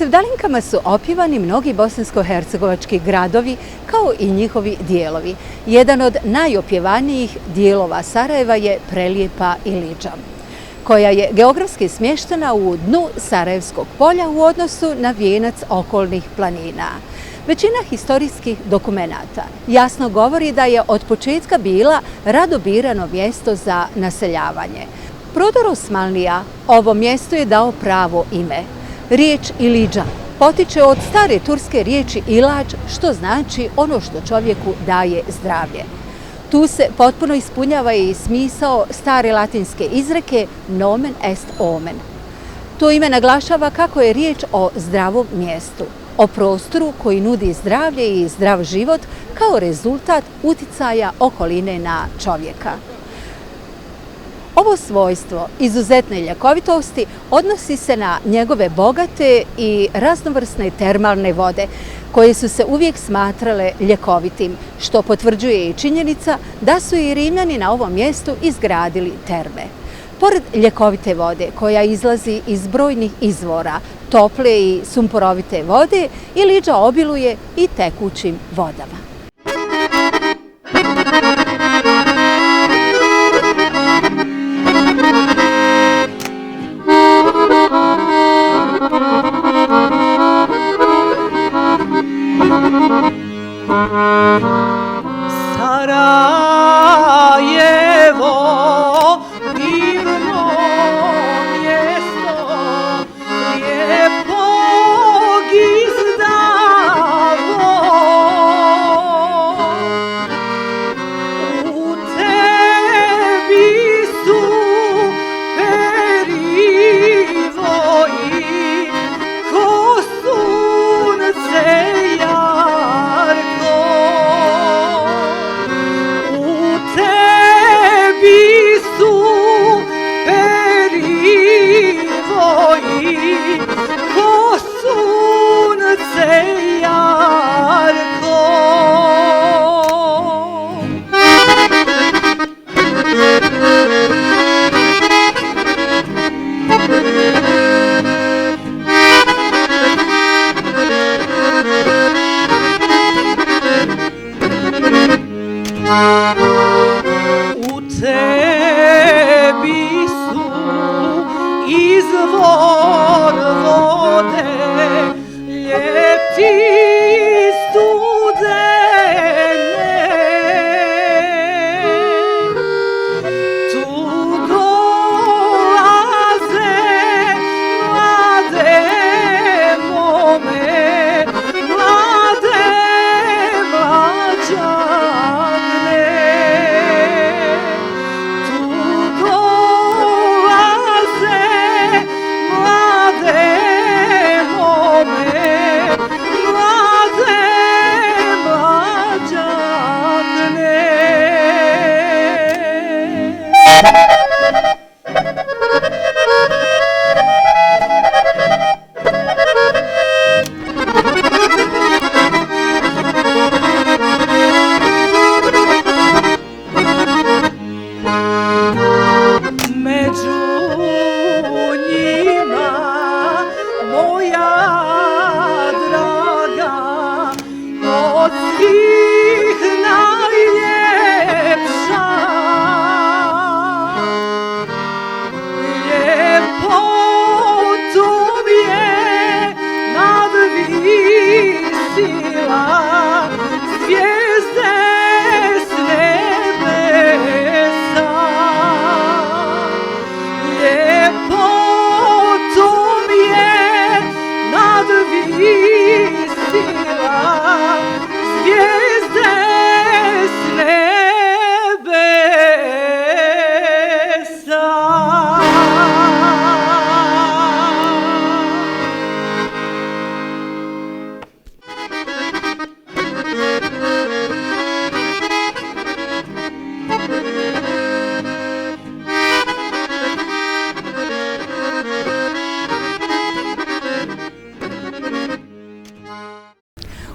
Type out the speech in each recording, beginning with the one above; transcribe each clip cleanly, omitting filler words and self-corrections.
sevdalinkama su opjevani mnogi bosansko-hercegovački gradovi kao i njihovi dijelovi. Jedan od najopjevanijih dijelova Sarajeva je Prelijepa Ilidža, koja je geografski smještena u dnu Sarajevskog polja u odnosu na vijenac okolnih planina. Većina historijskih dokumenata jasno govori da je od početka bila rado birano mjesto za naseljavanje. Prodor Osmanlija ovom mjestu je dao pravo ime. Riječ Ilidža potiče od stare turske riječi ilađ, što znači ono što čovjeku daje zdravlje. Tu se potpuno ispunjava i smisao stare latinske izreke nomen est omen. To ime naglašava kako je riječ o zdravom mjestu, o prostoru koji nudi zdravlje i zdrav život kao rezultat uticaja okoline na čovjeka. Ovo svojstvo izuzetne ljekovitosti odnosi se na njegove bogate i raznovrsne termalne vode, koje su se uvijek smatrale ljekovitim, što potvrđuje i činjenica da su i Rimljani na ovom mjestu izgradili terme. Pored ljekovite vode koja izlazi iz brojnih izvora, tople i sumporovite vode, Ilidža obiluje i tekućim vodama. Sarajevo, divno mjesto, lijepog izdavo. U tebi su perivo i ko sunce jarko. U tebi su perivo i ko sunce jarko. U tebi su izvor vode, ljeti studene. Tu dolaze mlade mome, mlade mlađane. Tu dolaze mlade mome, mlade mlađane. Među njima moja draga, od svih najljepša. Ljepotom je nadvisila zvijezde s nebesa. Ljepotom je nadvisila zvijezde s nebesa.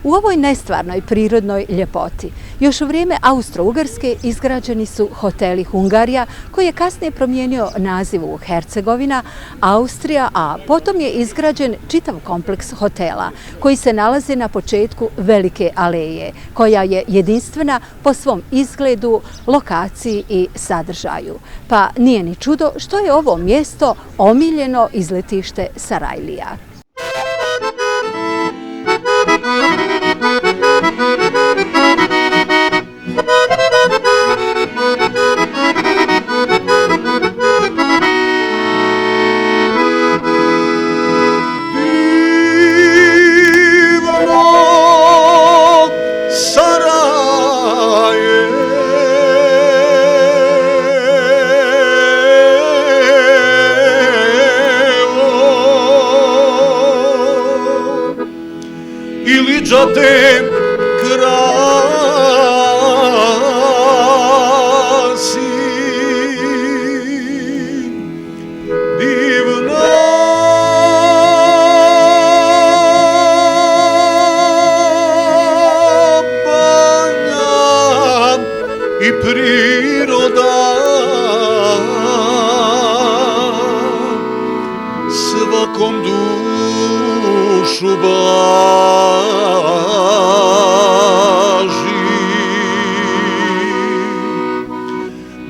U ovoj nestvarnoj prirodnoj ljepoti Još u vrijeme Austro-Ugarske izgrađeni su hoteli Hungarija, koji je kasnije promijenio naziv u Hercegovina, Austrija, a potom je izgrađen čitav kompleks hotela koji se nalazi na početku Velike aleje, koja je jedinstvena po svom izgledu, lokaciji i sadržaju. Pa nije ni čudo što je ovo mjesto omiljeno izletište Sarajlija. Iliđate krasi divna banja i priroda svakom dušu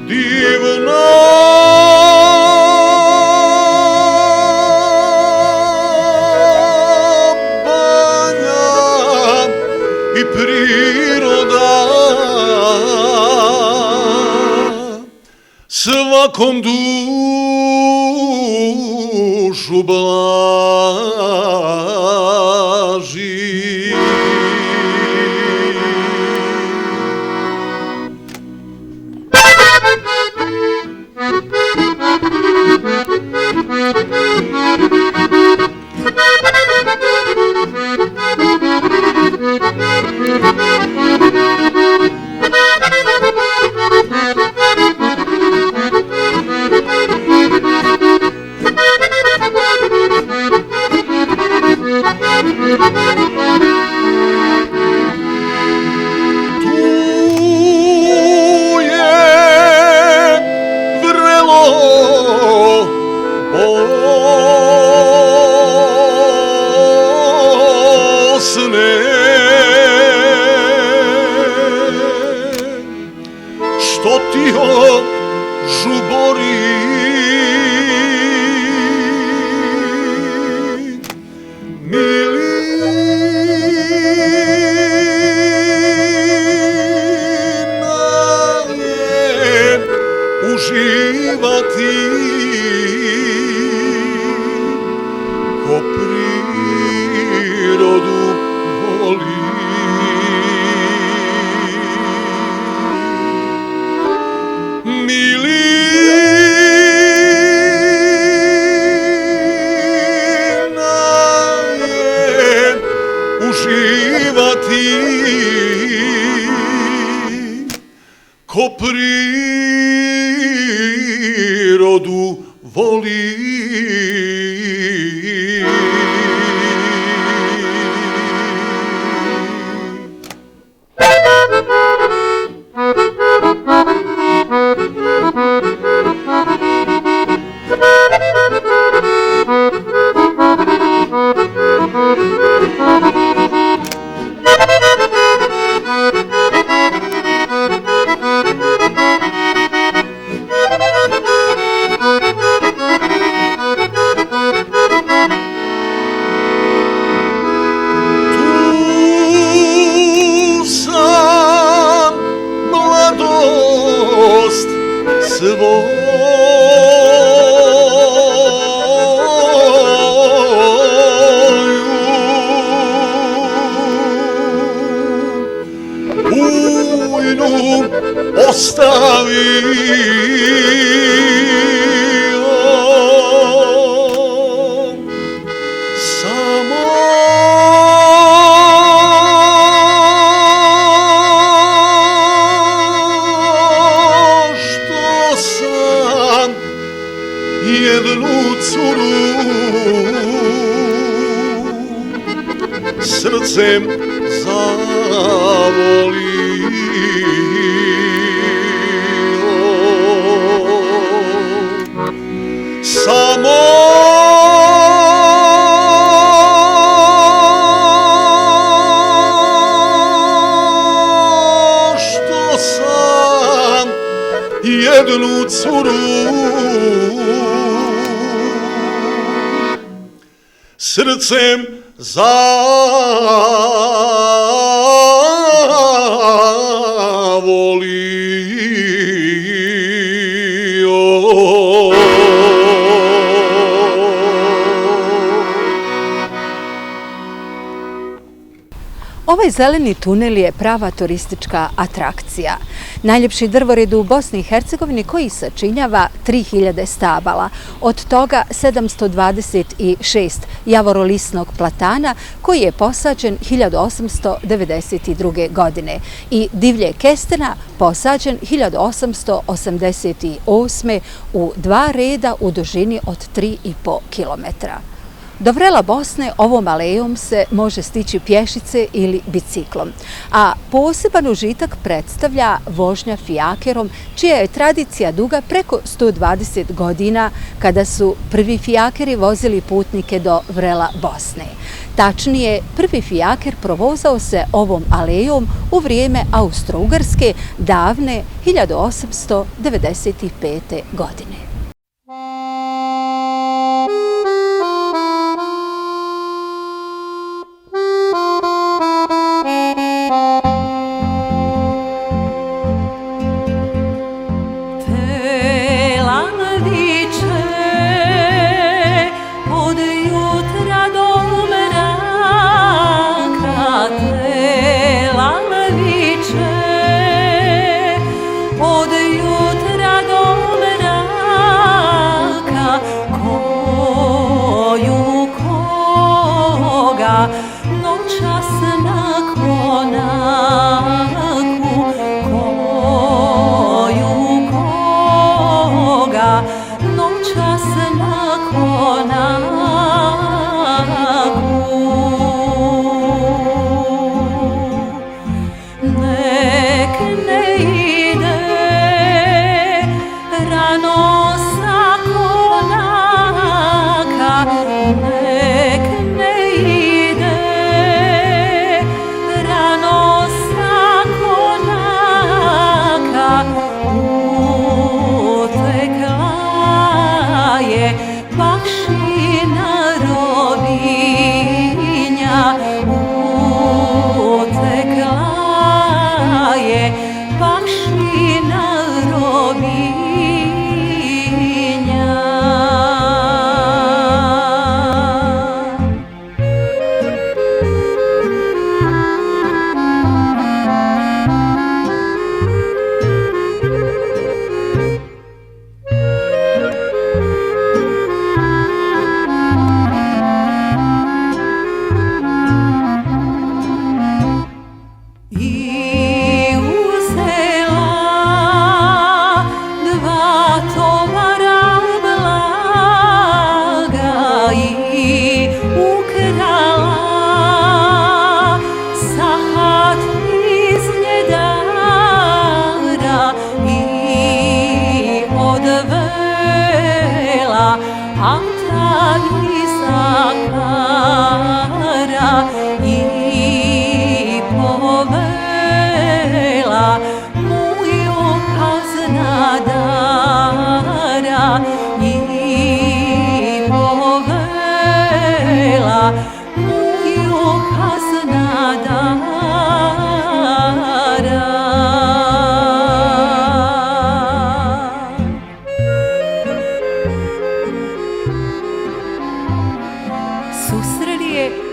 divna banja i priroda svakom dušu blaži. Što ti o žubori milina je uživati ko prirodu voli. Ko prirodu voli. Ujnu ostavio samo što sam jednu curu srcem zavolio. Samo što sam jednu curu srcem zavolio. Ovaj zeleni tunel je prava turistička atrakcija. Najljepši drvored u Bosni i Hercegovini koji sačinjava 3000 stabala, od toga 726 javorolisnog platana koji je posađen 1892. godine i divlje kestena posađen 1888. u 2 reda u dužini od 3,5 kilometra. Do vrela Bosne ovom alejom se može stići pješice ili biciklom, a poseban užitak predstavlja vožnja fijakerom, čija je tradicija duga preko 120 godina kada su prvi fijakeri vozili putnike do vrela Bosne. Tačnije, prvi fijaker provozao se ovom alejom u vrijeme Austro-Ugarske davne 1895. godine.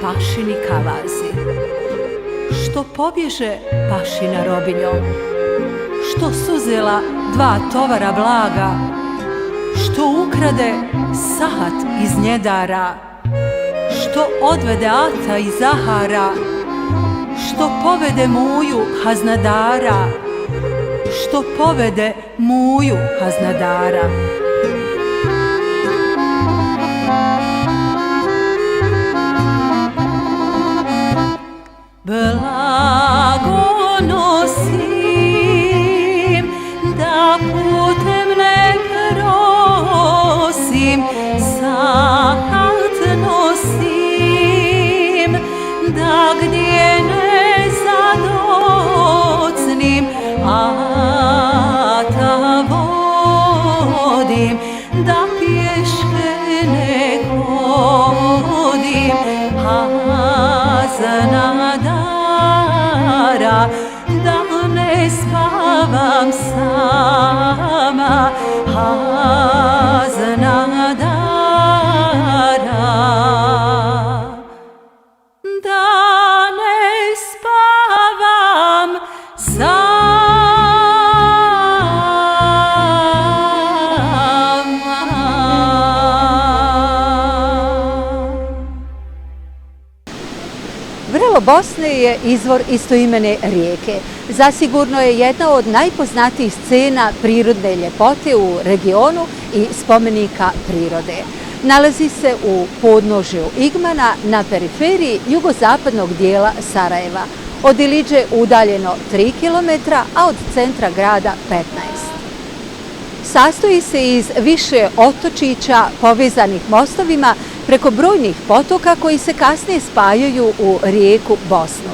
pašini kavazi, što pobježe pašina robinjom, što suzela 2 tovara blaga, što ukrade sahat iz njedara, što odvede ata iz Zahara, što povede muju haznadara, što povede muju haznadara. blago nosim, da putem ne prosim, sahat nosim, da gdje ne zadocnim, ata vodim, da pješke ne hodim, hazna dara, da ne spavam sama, hazna dara, da ne spavam sama. Vrelo Bosne je izvor istoimene rijeke. Zasigurno je jedna od najpoznatijih scena prirodne ljepote u regionu i spomenika prirode. Nalazi se u podnožju Igmana na periferiji jugozapadnog dijela Sarajeva. Od Iliđe udaljeno 3 km, a od centra grada 15. Sastoji se iz više otočića povezanih mostovima preko brojnih potoka koji se kasnije spajaju u rijeku Bosnu.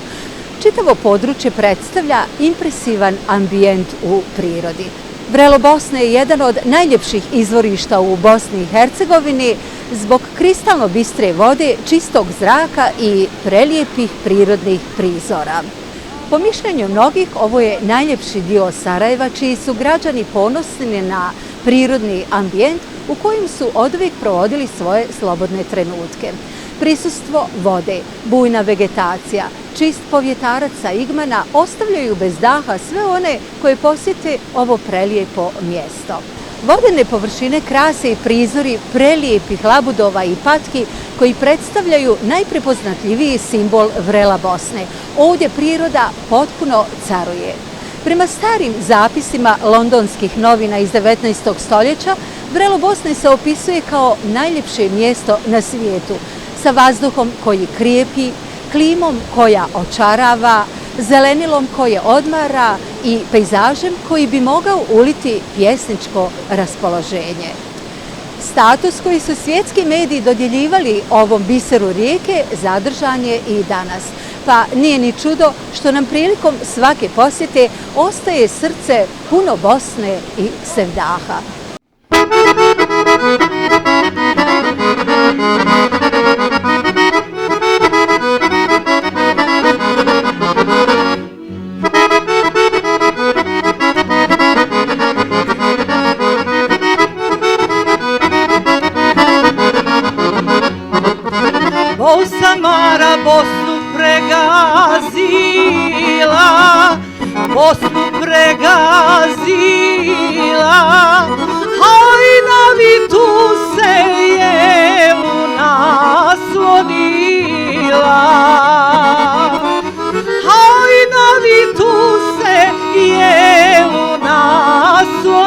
Čitavo područje predstavlja impresivan ambijent u prirodi. Vrelo Bosne je jedan od najljepših izvorišta u Bosni i Hercegovini zbog kristalno bistre vode, čistog zraka i prelijepih prirodnih prizora. Po mišljenju mnogih, ovo je najljepši dio Sarajeva, čiji su građani ponosni na prirodni ambijent u kojem su oduvijek provodili svoje slobodne trenutke. Prisustvo vode, bujna vegetacija, čist povjetarac sa Igmana ostavljaju bez daha sve one koje posjete ovo prelijepo mjesto. Vodene površine krase i prizori prelijepih labudova i patki koji predstavljaju najprepoznatljiviji simbol vrela Bosne. Ovdje priroda potpuno caruje. Prema starim zapisima londonskih novina iz 19. stoljeća, vrelo Bosne se opisuje kao najljepše mjesto na svijetu, sa vazduhom koji krijepi, klimom koja očarava, zelenilom koje odmara i pejzažem koji bi mogao uliti pjesničko raspoloženje. Status koji su svjetski mediji dodjeljivali ovom biseru rijeke zadržan je i danas. Pa nije ni čudo što nam prilikom svake posjete ostaje srce puno Bosne i sevdaha. Samara Bosnu pregazila, Bosnu pregazila, hajna vitu se je naslonila, hajna vitu se je naslonila.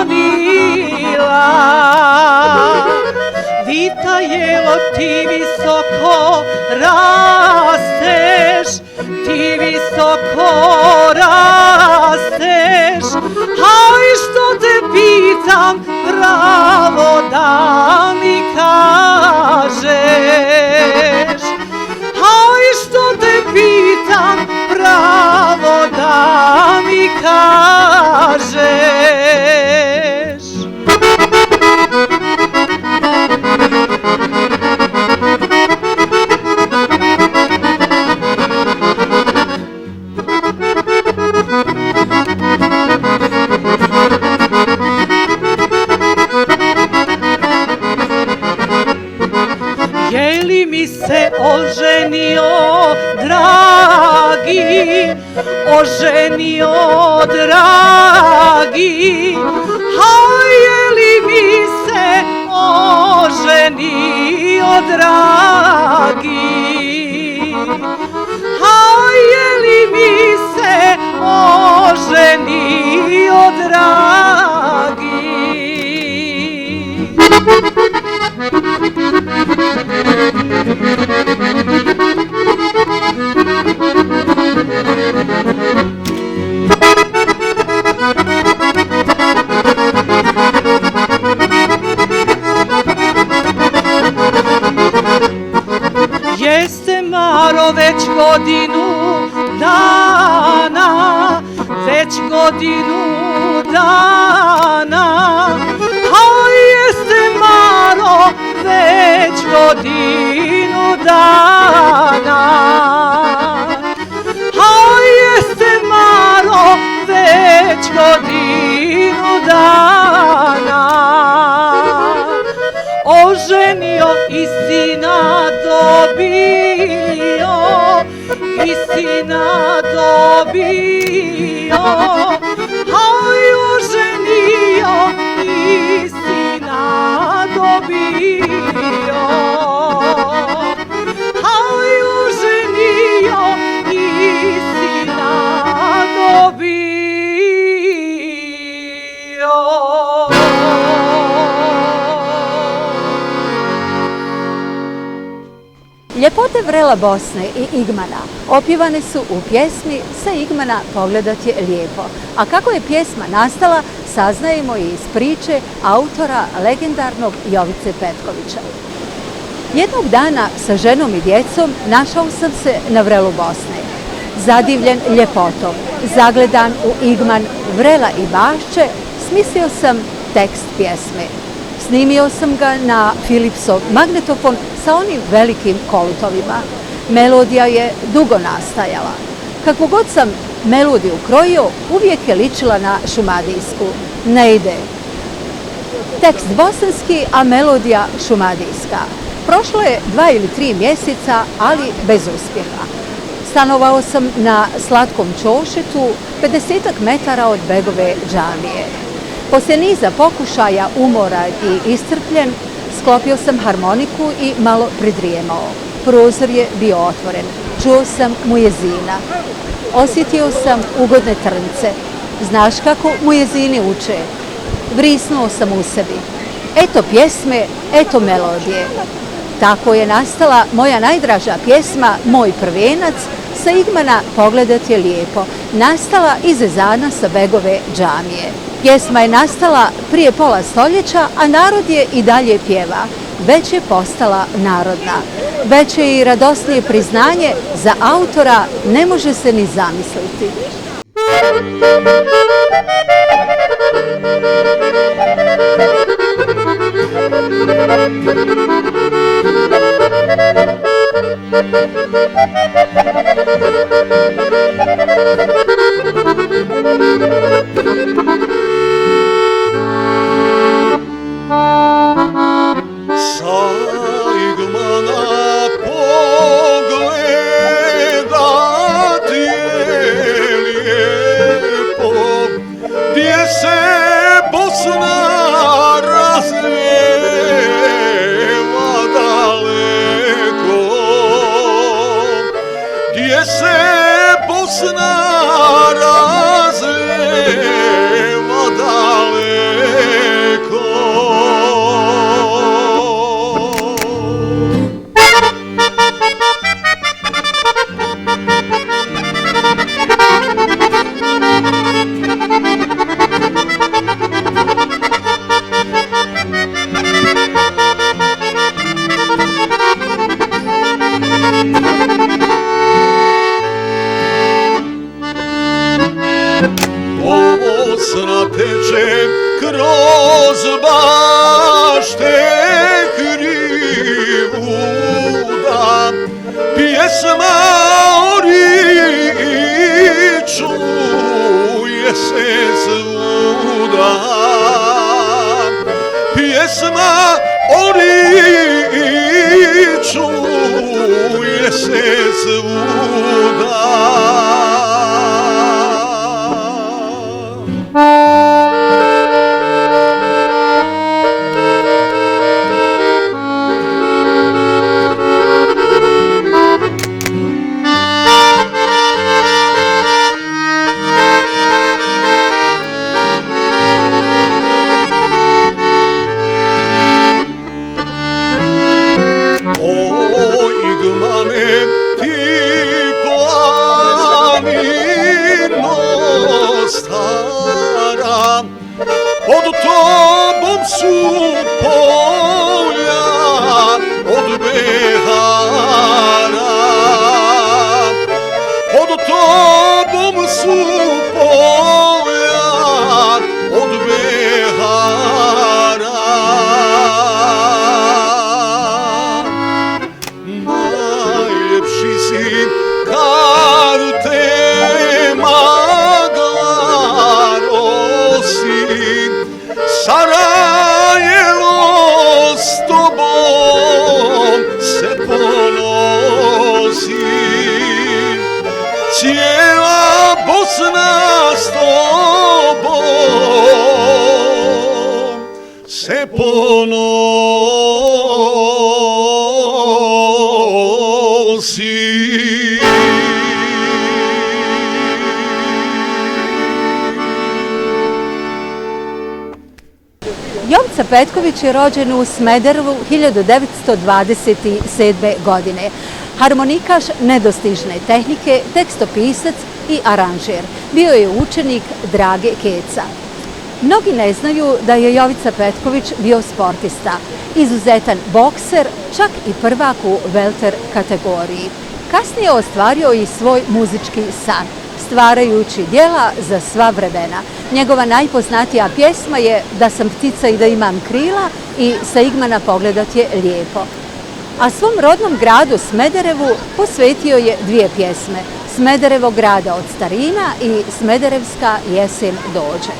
Vita jelo ti visoko rasteš, ti visoko rasteš, haj što te pitam pravo da mi kažeš, haj što te pitam pravo da mi kažeš. Je li mi se oženio, dragi, oženio, dragi, haj je li mi se oženio, dragi, haj je li mi se oženio, dragi. godinu dana, a jeste malo već godinu dana, a jeste malo već godinu dana. Oženio i sina dobio, i sina dobio, aj oženio i sina dobio, aj oženio i sina dobio. Ljepote vrela Bosne i Igmana opjevane su u pjesmi Sa Igmana pogledat je lijepo. A kako je pjesma nastala, saznajemo i iz priče autora legendarnog Jovice Petkovića. Jednog dana sa ženom i djecom našao sam se na vrelu Bosne. Zadivljen ljepotom, zagledan u Igman, vrela i bašće, smislio sam tekst pjesme. Snimio sam ga na Philipsov magnetofon sa onim velikim kolutovima. Melodija je dugo nastajala. Kako god sam melodiju krojio, uvijek je ličila na šumadijsku. Ne ide. Tekst bosanski, a melodija šumadijska. Prošlo je 2 ili 3 mjeseca, ali bez uspjeha. Stanovao sam na Slatkom Ćošetu, 50 metara od Begove džamije. Poslije niza pokušaja, umoran i iscrpljen, sklopio sam harmoniku i malo pridrijemao. Prozor je bio otvoren. Čuo sam mujezina. Osjetio sam ugodne trnce. Znaš kako mujezini uče? Vrisnuo sam u sebi. Eto pjesme, eto melodije. Tako je nastala moja najdraža pjesma, Moj prvenac, Sa Igmana pogledat je lijepo, nastala iz ezana sa Begove džamije. Pjesma je nastala prije pola stoljeća, a narod je i dalje pjeva. Već je postala narodna. Već je i radosnije priznanje za autora ne može se ni zamisliti. Sa Igmana pogledat je lijepo, gdje se Bosna razlijeva daleko, gdje se Bosna razlijeva daleko. Bosna teče kroz bašte krivuda, pjesma ori čuje se svuda, pjesma ori čuje se svuda. Pod tobom su polja od Behara, pod tobom su polja Bosna s tobom se ponosi. Jovica Petković je rođen u Smederevu 1927. godine. Harmonikaš nedostižne tehnike, tekstopisac i aranžer. Bio je učenik Drage Keca. Mnogi ne znaju da je Jovica Petković bio sportista, izuzetan bokser, čak i prvak u welter kategoriji. Kasnije je ostvario i svoj muzički san, stvarajući djela za sva vremena. Njegova najpoznatija pjesma je Da sam ptica i da imam krila i Sa Igmana pogledat je lijepo. A svom rodnom gradu Smederevu posvetio je dvije pjesme, Smederevo grada od starina i Smederevska jesen dođe.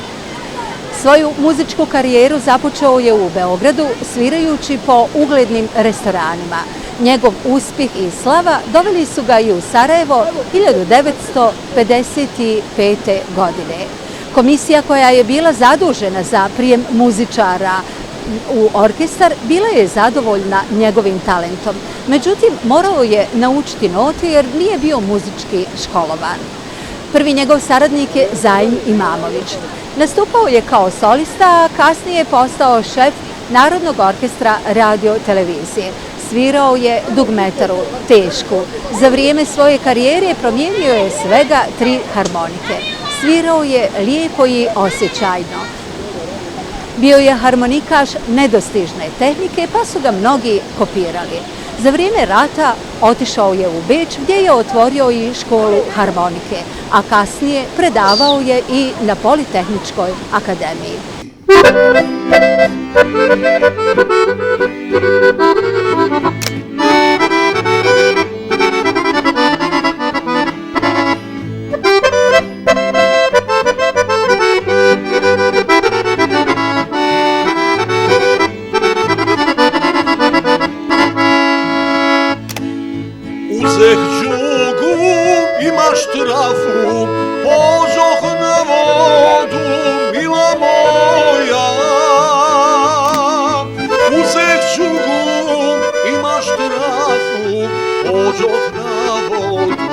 Svoju muzičku karijeru započeo je u Beogradu svirajući po uglednim restoranima. Njegov uspjeh i slava doveli su ga i u Sarajevo 1955. godine. Komisija koja je bila zadužena za prijem muzičara u orkestar bila je zadovoljna njegovim talentom. Međutim, morao je naučiti note jer nije bio muzički školovan. Prvi njegov saradnik je Zajm Imamović. Nastupao je kao solista, a kasnije je postao šef Narodnog orkestra radio-televizije. Svirao je dugmetaru, tešku. Za vrijeme svoje karijere promijenio je svega 3 harmonike. Svirao je lijepo i osjećajno. Bio je harmonikaš nedostižne tehnike, pa su ga mnogi kopirali. Za vrijeme rata otišao je u Beč gdje je otvorio i školu harmonike, a kasnije predavao je i na Politehničkoj akademiji. Uzeh džugu i maštrafu, požoh na vodu, mila moja. Uzeh džugu i maštrafu, požoh na vodu.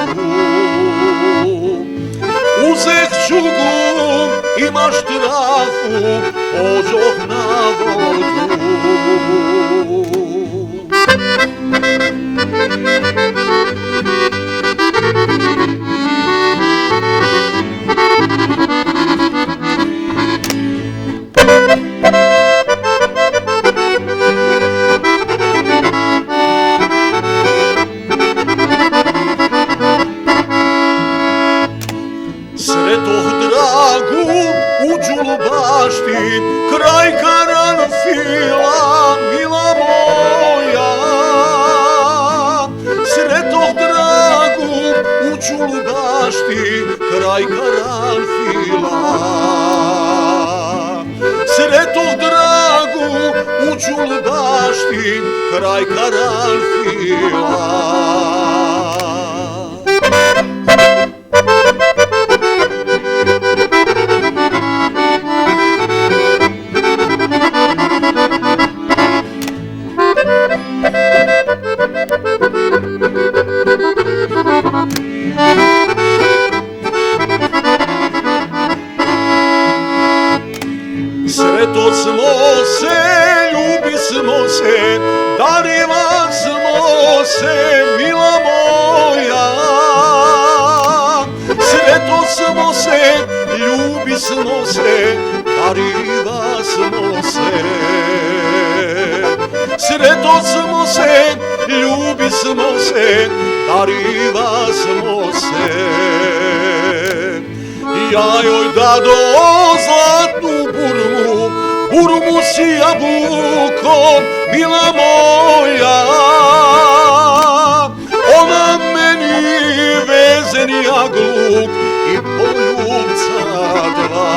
Uzeh džugu i maštrafu, požoh na vodu. Sretoh dragu u Đulubašti, kraj karanfila, mila moja. Sretoh dragu u Đulubašti, kraj karanfila. Sretoh dragu u Đulubašti, kraj karanfila. Sreto smo se, ljubi smo se, dariva smo se, mila moja. Sreto smo se, ljubi smo se, dariva smo se. Sreto smo se, ljubi smo se, dariva smo se. Ja joj dado zlatnu burmu, burmu s jabukom, mila moja. Ona meni vezen jagluk i poljubca dva.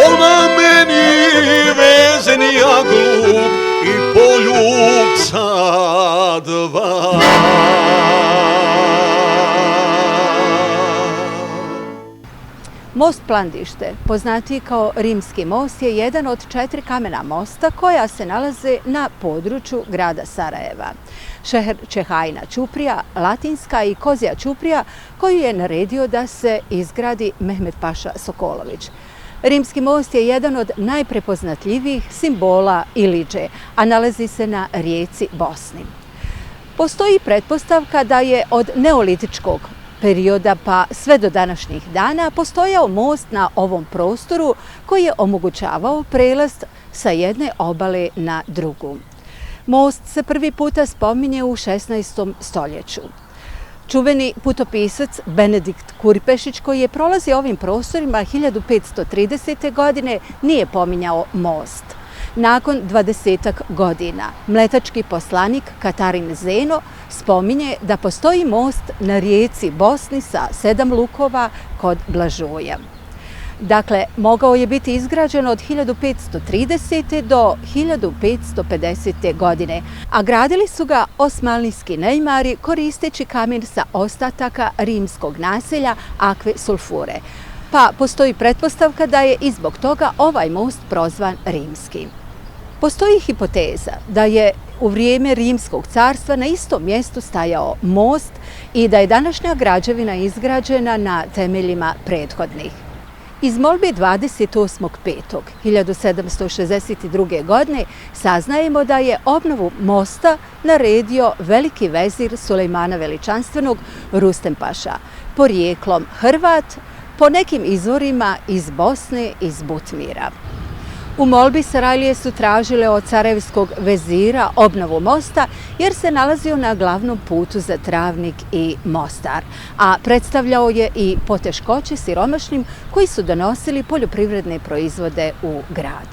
Ona meni vezen jagluk i poljubca dva. Most Plandište, poznatiji kao Rimski most, je jedan od 4 kamena mosta koja se nalaze na području grada Sarajeva. Šeher Čehajna ćuprija, Latinska i Kozja ćuprija koju je naredio da se izgradi Mehmed Paša Sokolović. Rimski most je jedan od najprepoznatljivijih simbola Ilidže, a nalazi se na rijeci Bosni. Postoji pretpostavka da je od neolitičkog perioda pa sve do današnjih dana postojao most na ovom prostoru koji je omogućavao prelaz sa jedne obale na drugu. Most se prvi puta spominje u 16. stoljeću. Čuveni putopisac Benedikt Kuripešić, koji je prolazio ovim prostorima 1530. godine, nije pominjao most. Nakon 20-ak godina mletački poslanik Katarin Zeno spominje da postoji most na rijeci Bosni sa 7 lukova kod Blažuja. Dakle, mogao je biti izgrađen od 1530. do 1550. godine, a gradili su ga osmanlijski nejmari koristeći kamen sa ostataka rimskog naselja Akve Sulfure. Pa postoji pretpostavka da je i zbog toga ovaj most prozvan rimski. Postoji hipoteza da je u vrijeme Rimskog carstva na istom mjestu stajao most i da je današnja građevina izgrađena na temeljima prethodnih. Iz molbe 28.5.1762. godine saznajemo da je obnovu mosta naredio veliki vezir Sulejmana Veličanstvenog Rustem Paša, porijeklom Hrvat, po nekim izvorima iz Bosne, iz Butmira. U molbi Sarajlije su tražile od carevskog vezira obnovu mosta jer se nalazio na glavnom putu za Travnik i Mostar, a predstavljao je i poteškoće siromašnim koji su donosili poljoprivredne proizvode u grad.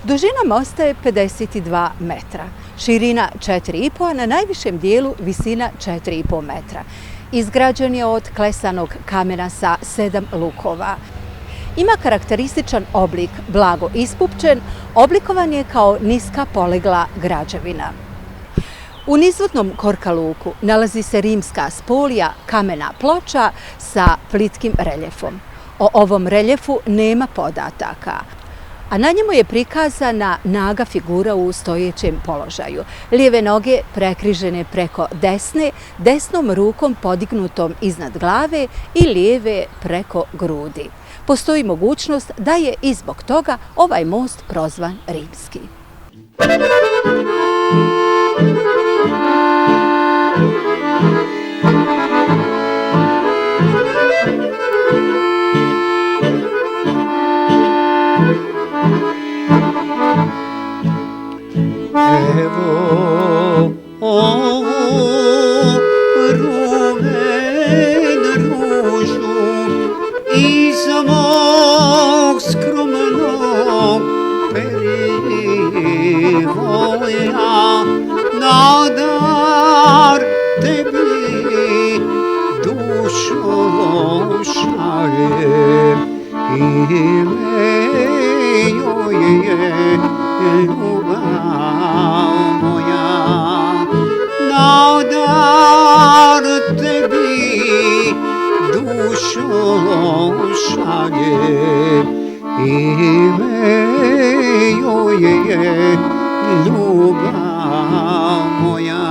Dužina mosta je 52 metra, širina 4,5, a na najvišem dijelu visina 4,5 metra. Izgrađen je od klesanog kamena sa 7 lukova. Ima karakterističan oblik, blago ispupčen, oblikovan je kao niska polegla građevina. U nizvodnom korkaluku nalazi se rimska spolija, kamena ploča sa plitkim reljefom. O ovom reljefu nema podataka, a na njemu je prikazana naga figura u stojećem položaju. Lijeve noge prekrižene preko desne, desnom rukom podignutom iznad glave i lijeve preko grudi. Postoji mogućnost da je i zbog toga ovaj most prozvan rimski. Evo ovu rumen ružu iz mog skromnog perivoja na dar tebi dušo šaljem i joj je ljubav moja. Na dar tebi dušo šaljem i joj je ljubav moja.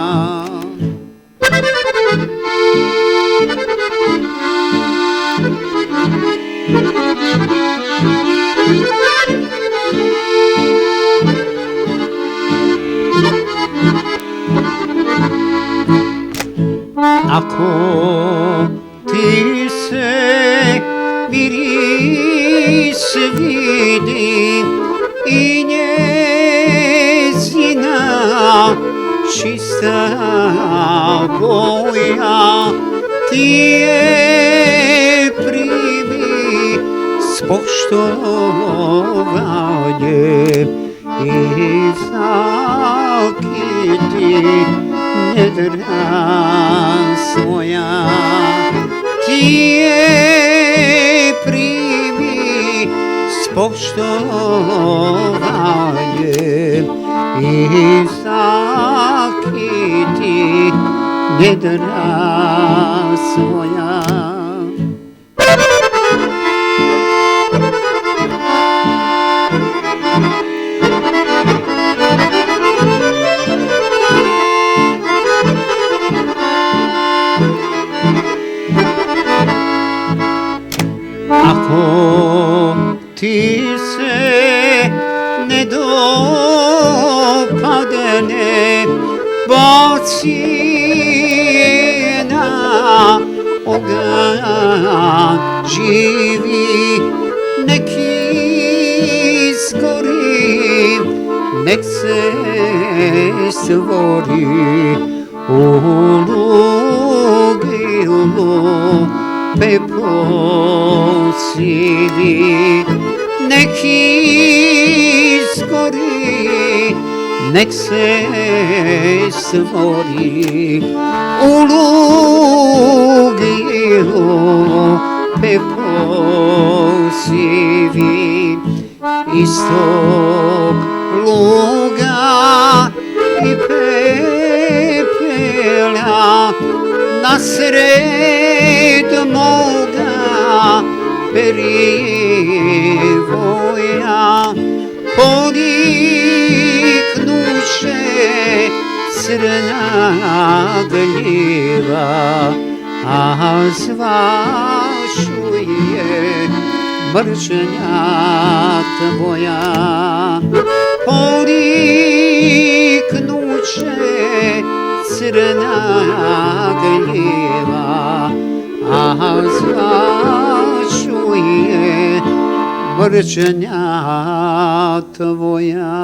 Ako ti se miris vidi i njezina čista boja, ti je primi s poštovanjem i zakiti nedra svoja. Ti je primi s poštovanjem i zakiti nedra svoja. Ako ti se ne dopadne, baci je na oganj, živi neki skori, nek se stvori ulugi lupe posivi, neki skori, nek se stvori ulugi lupe posivi. Iz tog luga i pepela nasred moga perivoja poniknuše crna gljiva, a zvašuje mržnja tvoja. Poniknuće crna gljiva, a zvašuje mržnja tvoja.